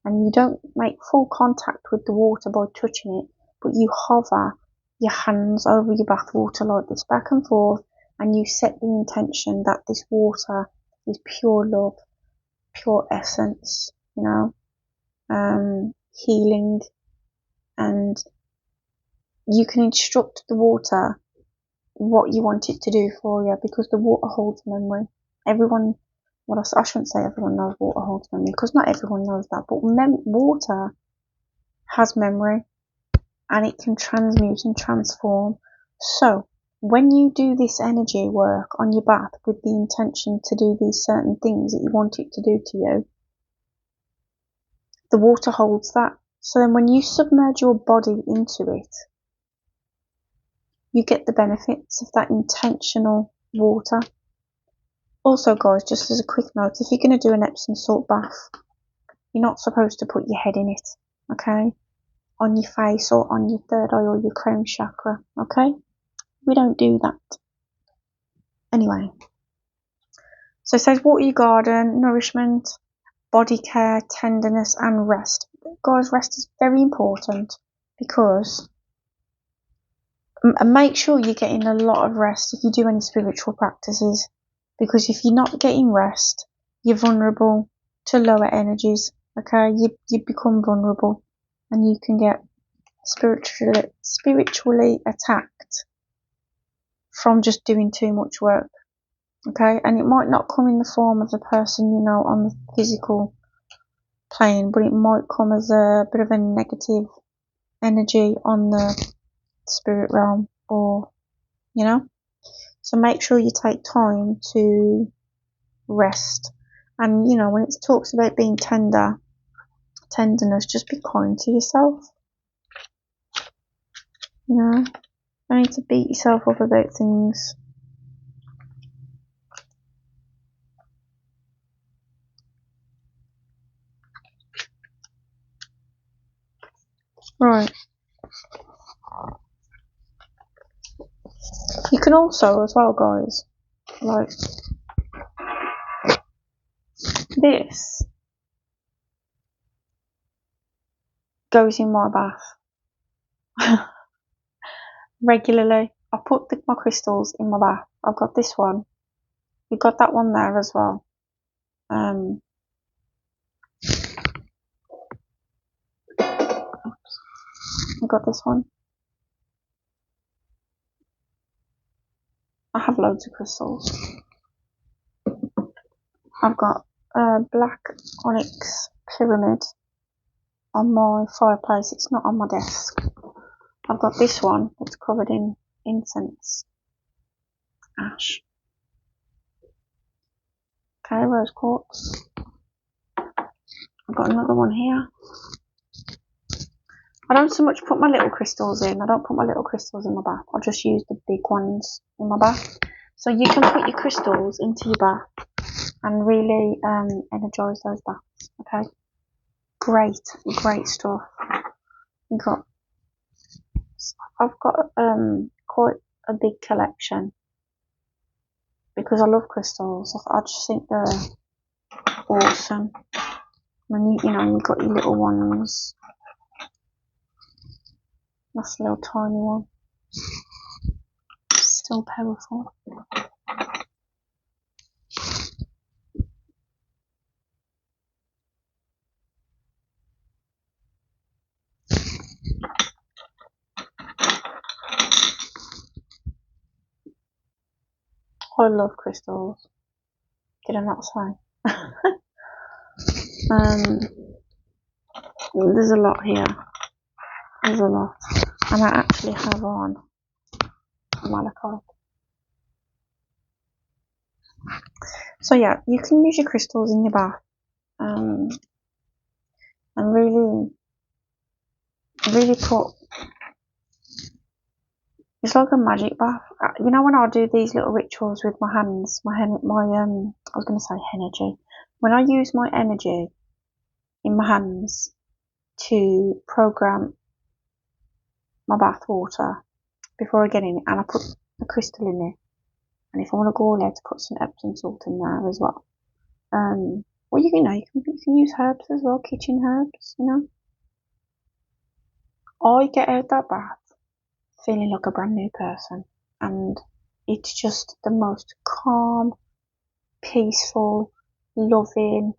and you don't make full contact with the water by touching it, but you hover your hands over your bath water like this, back and forth, and you set the intention that this water is pure love, pure essence, healing, and you can instruct the water what you want it to do for you, because the water holds memory. I shouldn't say everyone knows water holds memory, because not everyone knows that, but water has memory, and it can transmute and transform. So when you do this energy work on your bath with the intention to do these certain things that you want it to do to you, the water holds that. So then when you submerge your body into it, you get the benefits of that intentional water. Also, guys, just as a quick note, if you're going to do an Epsom salt bath, you're not supposed to put your head in it, okay? On your face or on your third eye or your crown chakra, okay? We don't do that. Anyway, so it says water your garden, nourishment, body care, tenderness, and rest. Guys, rest is very important, because make sure you're getting a lot of rest if you do any spiritual practices, because if you're not getting rest, you're vulnerable to lower energies. Okay, you become vulnerable, and you can get spiritually attacked from just doing too much work. Okay, and it might not come in the form of the person on the physical plane, but it might come as a bit of a negative energy on the spirit realm, or so make sure you take time to rest. And when it talks about being tenderness, just be kind to yourself. Don't need to beat yourself up about things. Right. You can also, as well, guys, like this goes in my bath regularly. I put my crystals in my bath. I've got this one. We've got that one there as well. I've got this one. loads of crystals. I've got a black onyx pyramid on my fireplace. It's not on my desk. I've got this one that's covered in incense ash. Okay, rose quartz. I've got another one here. I don't so much put my little crystals in. I don't put my little crystals in my bath. I just use the big ones in my bath. So you can put your crystals into your bath and really energize those baths. Okay, great stuff. I've got quite a big collection because I love crystals. I just think they're awesome. And you've got your little ones. That's a little tiny one. Still powerful. I love crystals. Did I not say? There's a lot here. There's a lot. And I actually have on malachite. So yeah, you can use your crystals in your bath. And really put, it's like a magic bath. You know when I do these little rituals with my hands, I was going to say energy. When I use my energy in my hands to program my bath water before I get in it, and I put a crystal in it, and if I want to go all out, to put some Epsom salt in there as well. Well, you can use herbs as well, kitchen herbs. I get out that bath feeling like a brand new person, and it's just the most calm, peaceful, loving,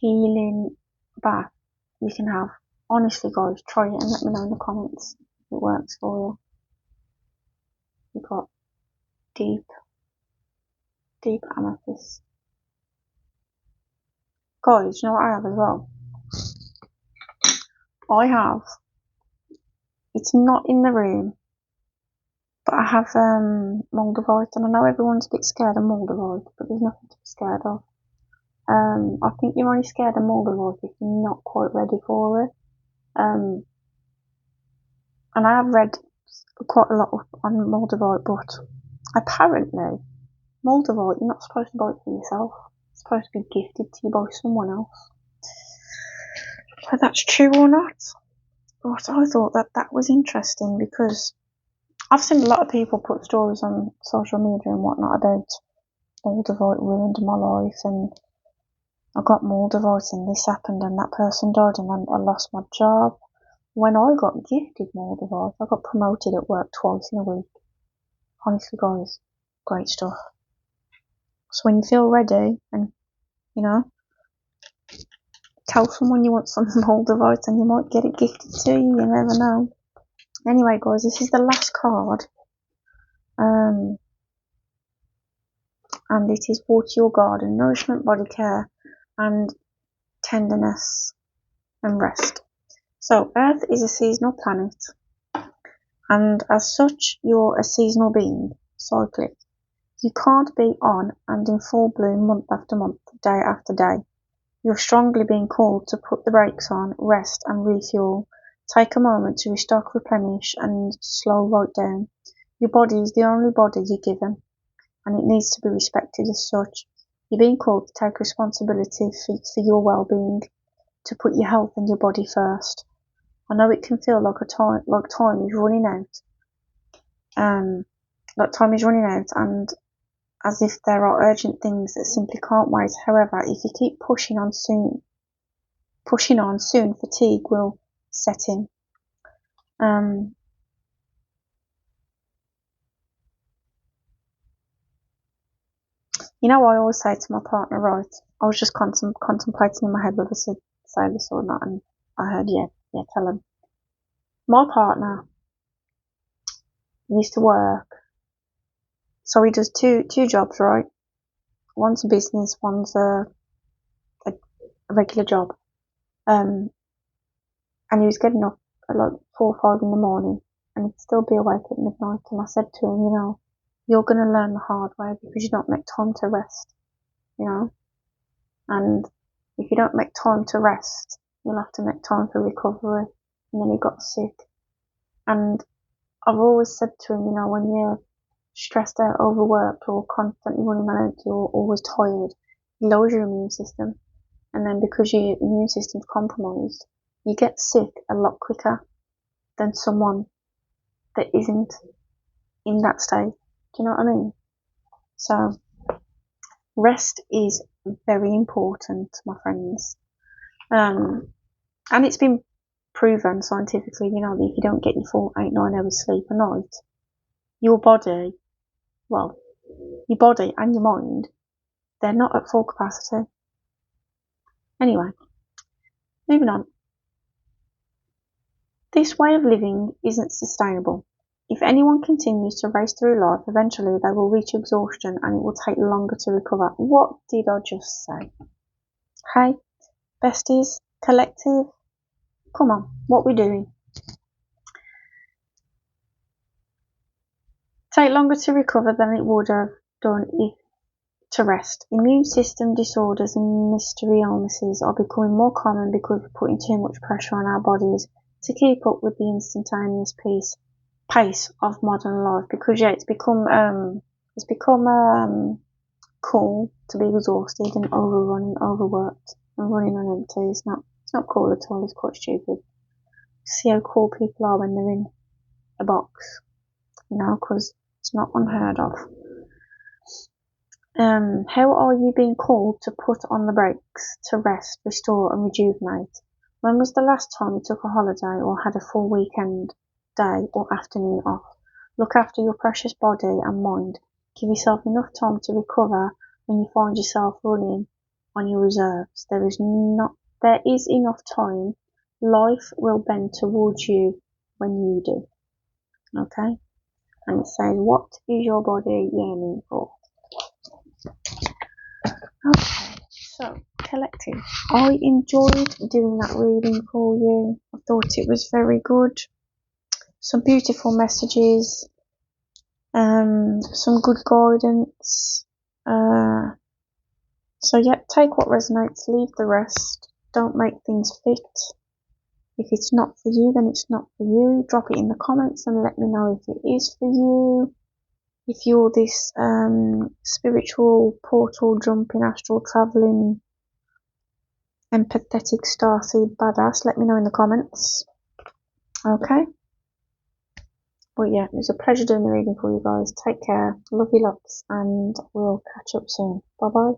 healing bath you can have. Honestly, guys, try it and let me know in the comments if it works for you. You've got deep amethyst. Guys, you know what I have as well? It's not in the room, but I have moldavite, and I know everyone's a bit scared of moldavite, but there's nothing to be scared of. I think you're only scared of moldavite if you're not quite ready for it. And I have read quite a lot on moldavite, but apparently moldavite, you're not supposed to buy it for yourself. It's supposed to be gifted to you by someone else. Whether that's true or not, but I thought that was interesting because I've seen a lot of people put stories on social media and whatnot about moldavite ruined my life, and I got moldavite and this happened and that person died and I lost my job. When I got gifted moldavite, I got promoted at work twice in a week. Honestly, guys, great stuff. So when you feel ready and, tell someone you want some moldavite and you might get it gifted to you, you never know. Anyway, guys, this is the last card. And it is water your garden, nourishment, body care, and tenderness and rest. So, Earth is a seasonal planet, and as such, you're a seasonal being, cyclic. You can't be on and in full bloom month after month, day after day. You're strongly being called to put the brakes on, rest and refuel. Take a moment to restock, replenish, and slow right down. Your body is the only body you're given, and it needs to be respected as such. You're being called to take responsibility for your well-being, to put your health and your body first. I know it can feel like time is running out, and as if there are urgent things that simply can't wait. However, if you keep pushing on, soon fatigue will set in. I always say to my partner, right, I was just contemplating in my head whether to say this or not, and I heard, yeah, tell him. My partner used to work So he does two jobs, right? One's a business, one's a regular job. And he was getting up at like 4 or 5 in the morning, and he'd still be awake at midnight. And I said to him, you know, you're going to learn the hard way because you don't make time to rest, you know. And if you don't make time to rest, you'll have to make time for recovery. And then he got sick. And I've always said to him, you know, when you're stressed out, overworked, or constantly running around, you're always tired, it lowers your immune system. And then because your immune system's compromised, you get sick a lot quicker than someone that isn't in that state. Do you know what I mean? So rest is very important, my friends. And it's been proven scientifically, you know, that if you don't get your full 8-9 hours sleep a night, your body and your mind, they're not at full capacity. Anyway, moving on. This way of living isn't sustainable. If anyone continues to race through life, eventually they will reach exhaustion and it will take longer to recover. What did I just say? Hey, besties, collective, come on, what we doing? Take longer to recover than it would have done if to rest. Immune system disorders and mystery illnesses are becoming more common because we're putting too much pressure on our bodies to keep up with the instantaneous pace of modern life. Because it's become cool to be exhausted and overrun and overworked and running on empty. It's not cool at all. It's quite stupid. See how cool people are when they're in a box, you know, because it's not unheard of. How are you being called to put on the brakes, to rest, restore and rejuvenate? When was the last time you took a holiday or had a full weekend, day or afternoon off? Look after your precious body and mind. Give yourself enough time to recover when you find yourself running on your reserves. There is enough time. Life will bend towards you when you do. Okay? And it says, what is your body yearning for? Okay, so collective. I enjoyed doing that reading for you. I thought it was very good. Some beautiful messages. Some good guidance. So yeah, take what resonates, leave the rest. Don't make things fit. If it's not for you, then it's not for you. Drop it in the comments and let me know if it is for you. If you're this spiritual portal jumping, astral traveling, empathetic starseed badass, let me know in the comments. Okay? But yeah, it was a pleasure doing the reading for you guys. Take care. Love you lots, and we'll catch up soon. Bye bye.